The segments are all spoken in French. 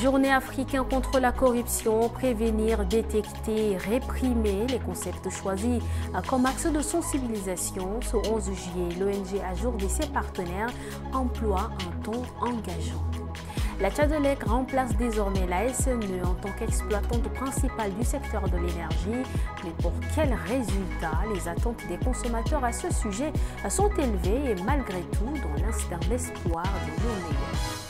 Journée africaine contre la corruption, prévenir, détecter, réprimer, les concepts choisis comme axe de sensibilisation. Ce 11 juillet, l'ONG Ajour de ses partenaires emploie un ton engageant. La Tchadelec remplace désormais la SNE en tant qu'exploitante principale du secteur de l'énergie. Mais pour quels résultats? Les attentes des consommateurs à ce sujet sont élevées et malgré tout, dans l'instinct d'espoir de mieux meilleur.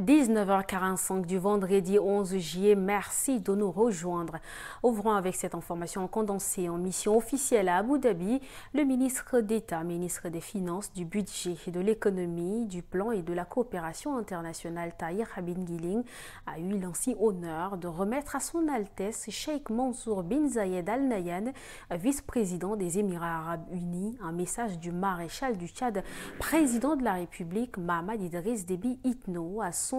19h45 du vendredi 11 juillet, merci de nous rejoindre. Ouvrons avec cette information condensée en mission officielle à Abu Dhabi. Le ministre d'État, ministre des Finances, du Budget, de l'Économie, du Plan et de la Coopération internationale Tahir Bin Giling a eu l'ancien honneur de remettre à son Altesse Cheikh Mansour bin Zayed Al Nahyan, vice-président des Émirats Arabes Unis, un message du maréchal du Tchad, président de la République Mohamed Idriss Déby Itno, à son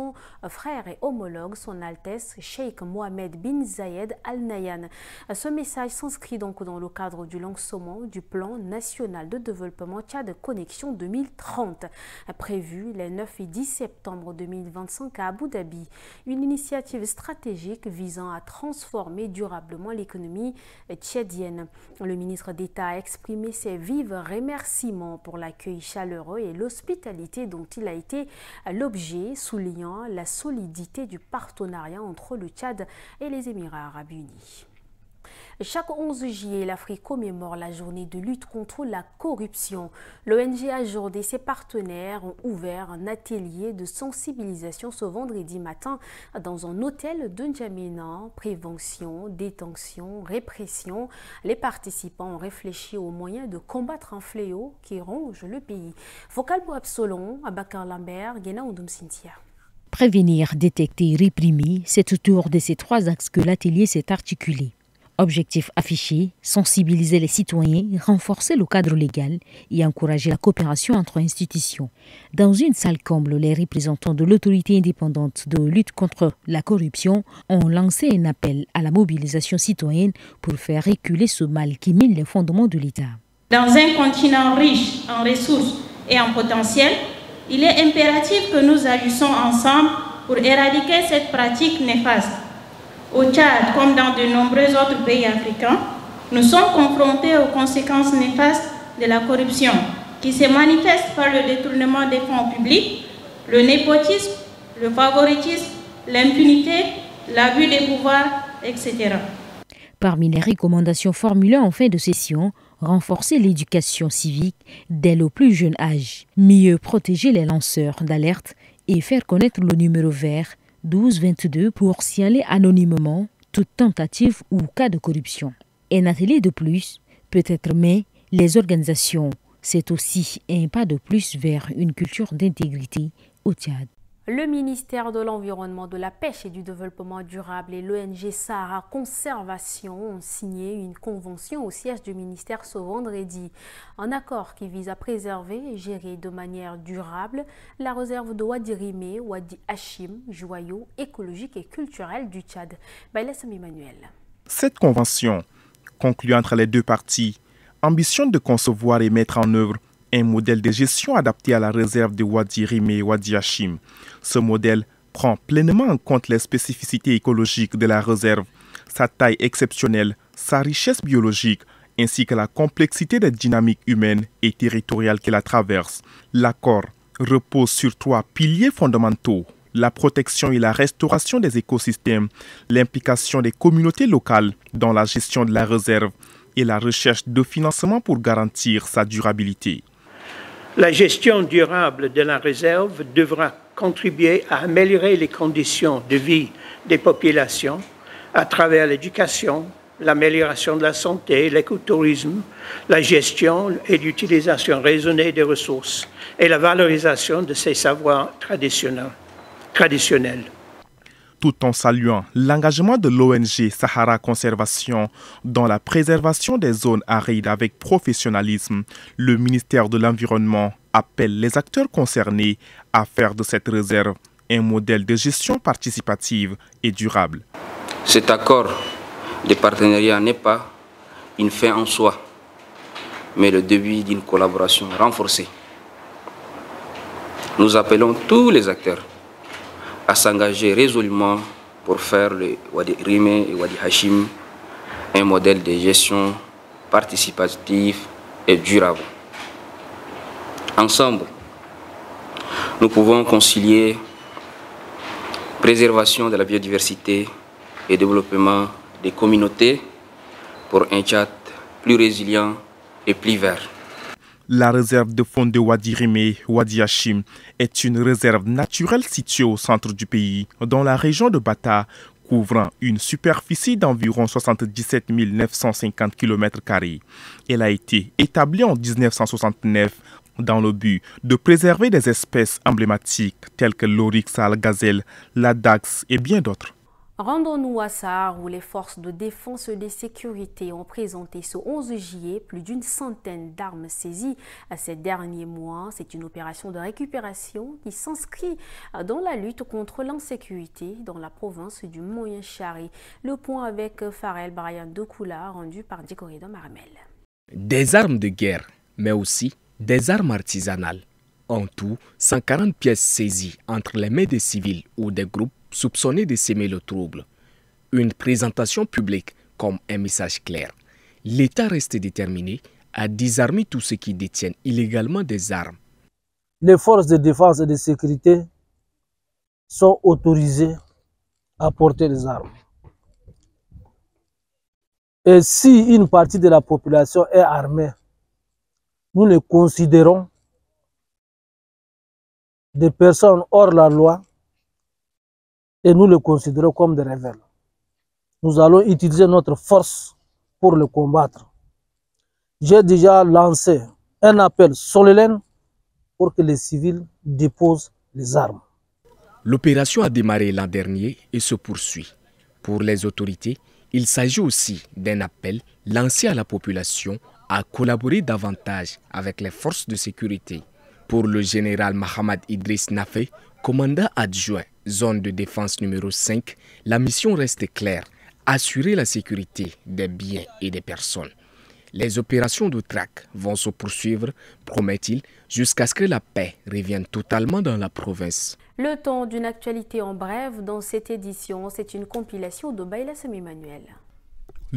frère et homologue, son Altesse Cheikh Mohamed bin Zayed Al Nahyan. Ce message s'inscrit donc dans le cadre du lancement du plan national de développement Tchad Connexion 2030, prévu les 9 et 10 septembre 2025 à Abu Dhabi. Une initiative stratégique visant à transformer durablement l'économie tchadienne. Le ministre d'État a exprimé ses vifs remerciements pour l'accueil chaleureux et l'hospitalité dont il a été l'objet, soulignant la solidité du partenariat entre le Tchad et les Émirats Arabes Unis. Chaque 11 juillet, l'Afrique commémore la journée de lutte contre la corruption. L'ONG Ajour et ses partenaires ont ouvert un atelier de sensibilisation ce vendredi matin dans un hôtel de N'Djamena. Prévention, détention, répression. Les participants ont réfléchi aux moyens de combattre un fléau qui ronge le pays. Focal Boabsolon, Abakar Lambert, Guéna Oudoum Cynthia. Prévenir, détecter, réprimer, c'est autour de ces trois axes que l'atelier s'est articulé. Objectif affiché, sensibiliser les citoyens, renforcer le cadre légal et encourager la coopération entre institutions. Dans une salle comble, les représentants de l'autorité indépendante de lutte contre la corruption ont lancé un appel à la mobilisation citoyenne pour faire reculer ce mal qui mine les fondements de l'État. Dans un continent riche en ressources et en potentiel, il est impératif que nous agissons ensemble pour éradiquer cette pratique néfaste. Au Tchad, comme dans de nombreux autres pays africains, nous sommes confrontés aux conséquences néfastes de la corruption, qui se manifeste par le détournement des fonds publics, le népotisme, le favoritisme, l'impunité, l'abus des pouvoirs, etc. Parmi les recommandations formulées en fin de session, renforcer l'éducation civique dès le plus jeune âge, mieux protéger les lanceurs d'alerte et faire connaître le numéro vert 1222 pour signaler anonymement toute tentative ou cas de corruption. Un atelier de plus, peut-être, mais les organisations, c'est aussi un pas de plus vers une culture d'intégrité au Tchad. Le ministère de l'Environnement, de la Pêche et du Développement durable et l'ONG Sahara Conservation ont signé une convention au siège du ministère ce vendredi. Un accord qui vise à préserver et gérer de manière durable la réserve de Wadi Rimé, Wadi Hachim, joyau écologique et culturel du Tchad. Baïlassam Emmanuel. Cette convention, conclue entre les deux parties, ambitionne de concevoir et mettre en œuvre un modèle de gestion adapté à la réserve de Wadi Rimé et Wadi Hachim. Ce modèle prend pleinement en compte les spécificités écologiques de la réserve, sa taille exceptionnelle, sa richesse biologique, ainsi que la complexité des dynamiques humaines et territoriales qui la traversent. L'accord repose sur trois piliers fondamentaux: la protection et la restauration des écosystèmes, l'implication des communautés locales dans la gestion de la réserve et la recherche de financement pour garantir sa durabilité. La gestion durable de la réserve devra contribuer à améliorer les conditions de vie des populations à travers l'éducation, l'amélioration de la santé, l'écotourisme, la gestion et l'utilisation raisonnée des ressources et la valorisation de ces savoirs traditionnels. Tout en saluant l'engagement de l'ONG Sahara Conservation dans la préservation des zones arides avec professionnalisme, le ministère de l'Environnement appelle les acteurs concernés à faire de cette réserve un modèle de gestion participative et durable. Cet accord de partenariat n'est pas une fin en soi, mais le début d'une collaboration renforcée. Nous appelons tous les acteurs à s'engager résolument pour faire le Wadi Rimé et Wadi Hachim un modèle de gestion participative et durable. Ensemble, nous pouvons concilier préservation de la biodiversité et développement des communautés pour un Tchad plus résilient et plus vert. La réserve de fond de Wadi Rimé, Wadi Hachim, est une réserve naturelle située au centre du pays, dans la région de Bata, couvrant une superficie d'environ 77 950 km². Elle a été établie en 1969 dans le but de préserver des espèces emblématiques telles que l'oryx à la gazelle, la dax et bien d'autres. Rendons-nous à Sahar où les forces de défense et de sécurité ont présenté ce 11 juillet plus d'une centaine d'armes saisies ces derniers mois. C'est une opération de récupération qui s'inscrit dans la lutte contre l'insécurité dans la province du Moyen-Chari. Le point avec Farel Brian Dekoula rendu par Dikoridon Marmel. Des armes de guerre, mais aussi des armes artisanales. En tout, 140 pièces saisies entre les mains des civils ou des groupes soupçonnés de s'aimer le trouble. Une présentation publique comme un message clair. L'État reste déterminé à désarmer tous ceux qui détiennent illégalement des armes. Les forces de défense et de sécurité sont autorisées à porter les armes. Et si une partie de la population est armée, nous les considérons des personnes hors la loi et nous les considérons comme des rebelles. Nous allons utiliser notre force pour le combattre. J'ai déjà lancé un appel solennel pour que les civils déposent les armes. L'opération a démarré l'an dernier et se poursuit. Pour les autorités, il s'agit aussi d'un appel lancé à la population à collaborer davantage avec les forces de sécurité. Pour le général Mohamed Idriss Nafé, commandant adjoint, zone de défense numéro 5, la mission reste claire, assurer la sécurité des biens et des personnes. Les opérations de traque vont se poursuivre, promet-il, jusqu'à ce que la paix revienne totalement dans la province. Le temps d'une actualité en bref dans cette édition, c'est une compilation de Baïla Semi-Manuel.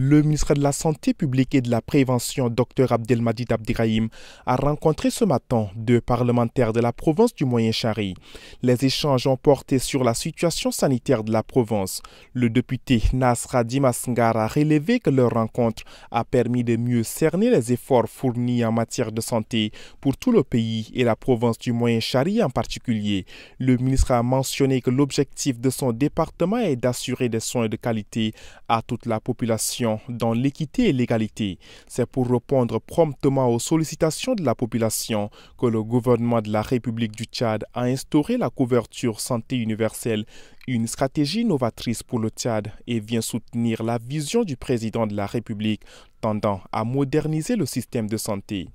Le ministre de la Santé publique et de la Prévention, Dr Abdelmadid Abdirahim, a rencontré ce matin deux parlementaires de la province du Moyen-Chari. Les échanges ont porté sur la situation sanitaire de la province. Le député Nasra Dimasngar a relevé que leur rencontre a permis de mieux cerner les efforts fournis en matière de santé pour tout le pays et la province du Moyen-Chari en particulier. Le ministre a mentionné que l'objectif de son département est d'assurer des soins de qualité à toute la population dans l'équité et l'égalité. C'est pour répondre promptement aux sollicitations de la population que le gouvernement de la République du Tchad a instauré la couverture santé universelle, une stratégie novatrice pour le Tchad et vient soutenir la vision du président de la République tendant à moderniser le système de santé.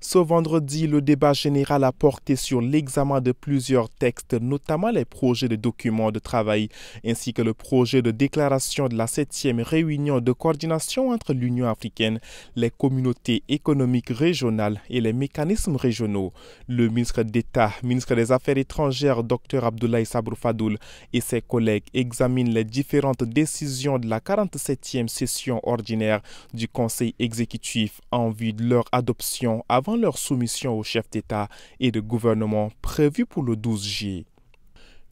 Ce vendredi, le débat général a porté sur l'examen de plusieurs textes, notamment les projets de documents de travail, ainsi que le projet de déclaration de la 7e réunion de coordination entre l'Union africaine, les communautés économiques régionales et les mécanismes régionaux. Le ministre d'État, ministre des Affaires étrangères, Dr Abdoulaye Sabrou Fadoul, et ses collègues examinent les différentes décisions de la 47e session ordinaire du Conseil exécutif en vue de leur adoption avant leur soumission au chef d'État et de gouvernement prévu pour le 12 juillet.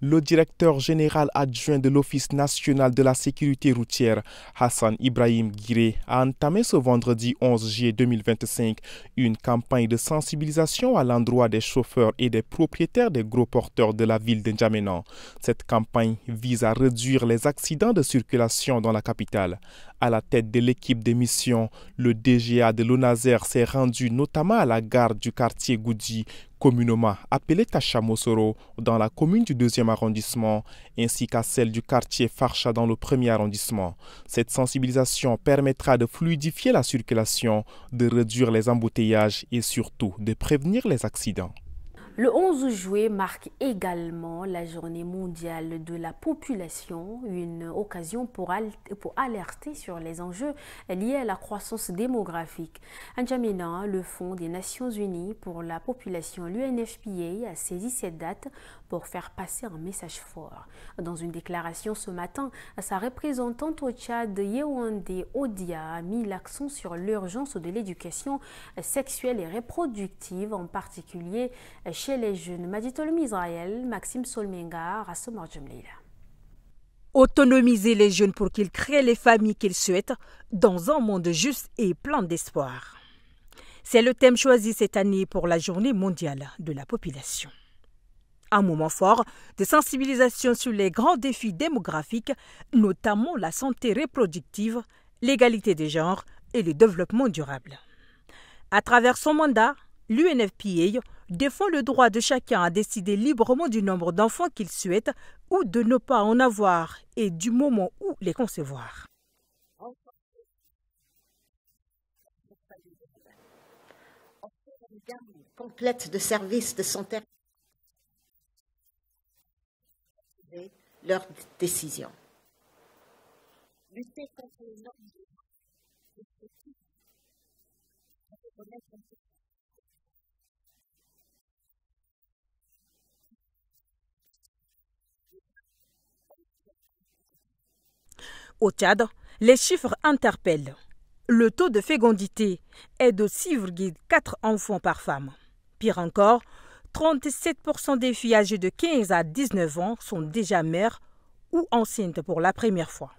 Le directeur général adjoint de l'Office national de la sécurité routière, Hassan Ibrahim Guiré, a entamé ce vendredi 11 juillet 2025 une campagne de sensibilisation à l'endroit des chauffeurs et des propriétaires des gros porteurs de la ville de N'Djamena. Cette campagne vise à réduire les accidents de circulation dans la capitale. À la tête de l'équipe de mission, le DGA de l'ONASER s'est rendu notamment à la gare du quartier Goudi, communément appelée Tachamosoro, dans la commune du 2e arrondissement, ainsi qu'à celle du quartier Farcha dans le 1er arrondissement. Cette sensibilisation permettra de fluidifier la circulation, de réduire les embouteillages et surtout de prévenir les accidents. Le 11 juillet marque également la journée mondiale de la population, une occasion pour alerter sur les enjeux liés à la croissance démographique. N'Djamena, le Fonds des Nations Unies pour la population, l'UNFPA, a saisi cette date pour faire passer un message fort. Dans une déclaration ce matin, sa représentante au Tchad, Yewande Odia, a mis l'accent sur l'urgence de l'éducation sexuelle et reproductive, en particulier chez les jeunes. Maditolom Israël, Maxime Solmenga, Rassemor Djemleila. Autonomiser les jeunes pour qu'ils créent les familles qu'ils souhaitent dans un monde juste et plein d'espoir. C'est le thème choisi cette année pour la Journée mondiale de la population. Un moment fort de sensibilisation sur les grands défis démographiques, notamment la santé reproductive, l'égalité des genres et le développement durable. À travers son mandat, l'UNFPA défend le droit de chacun à décider librement du nombre d'enfants qu'il souhaite ou de ne pas en avoir et du moment où les concevoir. Une gamme complète de services de santé, leurs décisions. Lutter contre les normes Au Tchad, les chiffres interpellent. Le taux de fécondité est de 6,4 enfants par femme. Pire encore, 37% des filles âgées de 15 à 19 ans sont déjà mères ou enceintes pour la première fois.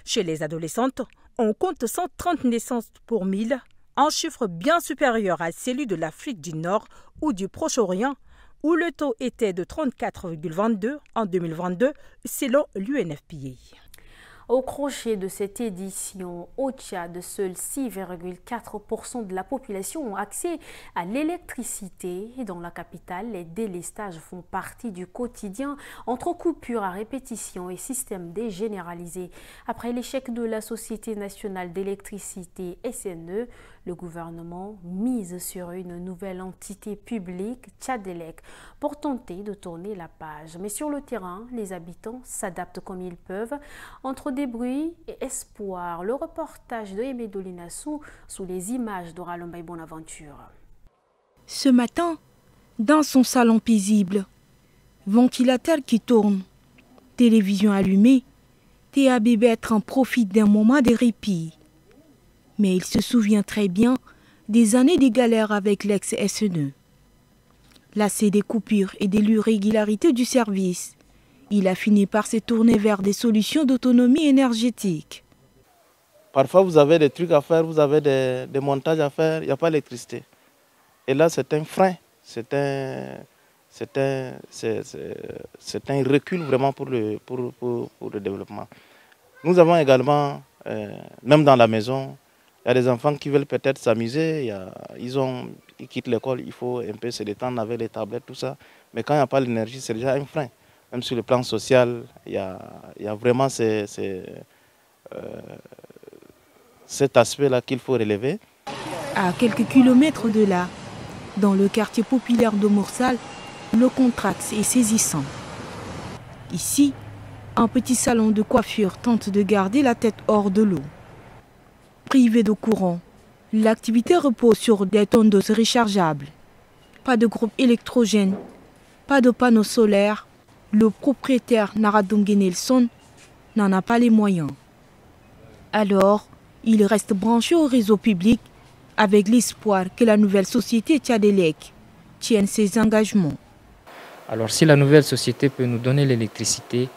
Chez les adolescentes, on compte 130 naissances pour 1000, un chiffre bien supérieur à celui de l'Afrique du Nord ou du Proche-Orient, où le taux était de 34,22 en 2022, selon l'UNFPA. Au crochet de cette édition, au Tchad, seuls 6,4% de la population ont accès à l'électricité. Et dans la capitale, les délestages font partie du quotidien entre coupures à répétition et systèmes dégénéralisés. Après l'échec de la Société nationale d'électricité SNE, le gouvernement mise sur une nouvelle entité publique, Tchadelec, pour tenter de tourner la page. Mais sur le terrain, les habitants s'adaptent comme ils peuvent. Entre des bruits et espoir, le reportage de Aimé Dolinassou sous les images de Ralombay Bonaventure. Ce matin, dans son salon paisible, ventilateur qui tourne, télévision allumée, Théa Bébêtre en profite d'un moment de répit. Mais il se souvient très bien des années de galère avec l'ex-SNE. Lassé des coupures et de l'irrégularité du service, il a fini par se tourner vers des solutions d'autonomie énergétique. Parfois, vous avez des trucs à faire, vous avez des montages à faire, il n'y a pas d'électricité. Et là, c'est un frein, c'est un recul vraiment pour le développement. Nous avons également, même dans la maison, il y a des enfants qui veulent peut-être s'amuser, ils quittent l'école, il faut un peu se détendre avec les tablettes, tout ça. Mais quand il n'y a pas l'énergie, c'est déjà un frein. Même sur le plan social, il y a vraiment cet aspect-là qu'il faut relever. À quelques kilomètres de là, dans le quartier populaire de Moursal, le contraste est saisissant. Ici, un petit salon de coiffure tente de garder la tête hors de l'eau. Privé de courant, l'activité repose sur des tondeuses rechargeables. Pas de groupe électrogène, pas de panneaux solaires. Le propriétaire Naradongue Nelson n'en a pas les moyens. Alors, il reste branché au réseau public avec l'espoir que la nouvelle société Tchadelec tienne ses engagements. Alors si la nouvelle société peut nous donner l'électricité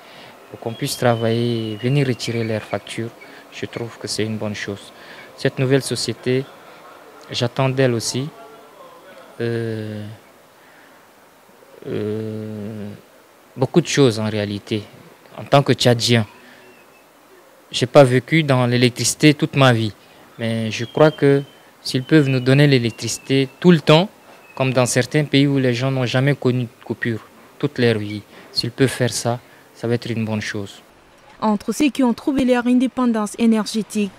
pour qu'on puisse travailler et venir retirer leurs factures, je trouve que c'est une bonne chose. Cette nouvelle société, j'attends d'elle aussi beaucoup de choses en réalité. En tant que Tchadien, je n'ai pas vécu dans l'électricité toute ma vie. Mais je crois que s'ils peuvent nous donner l'électricité tout le temps, comme dans certains pays où les gens n'ont jamais connu de coupure toute leur vie, s'ils peuvent faire ça, ça va être une bonne chose. Entre ceux qui ont trouvé leur indépendance énergétique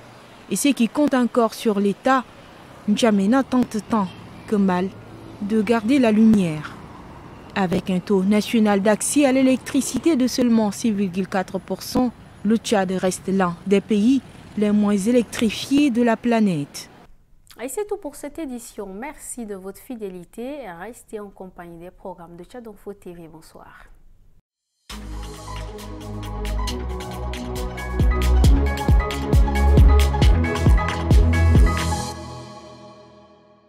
et ceux qui comptent encore sur l'État, N'Djamena tente tant que mal de garder la lumière. Avec un taux national d'accès à l'électricité de seulement 6,4%, le Tchad reste l'un des pays les moins électrifiés de la planète. Et c'est tout pour cette édition. Merci de votre fidélité et restez en compagnie des programmes de Tchad Info TV. Bonsoir.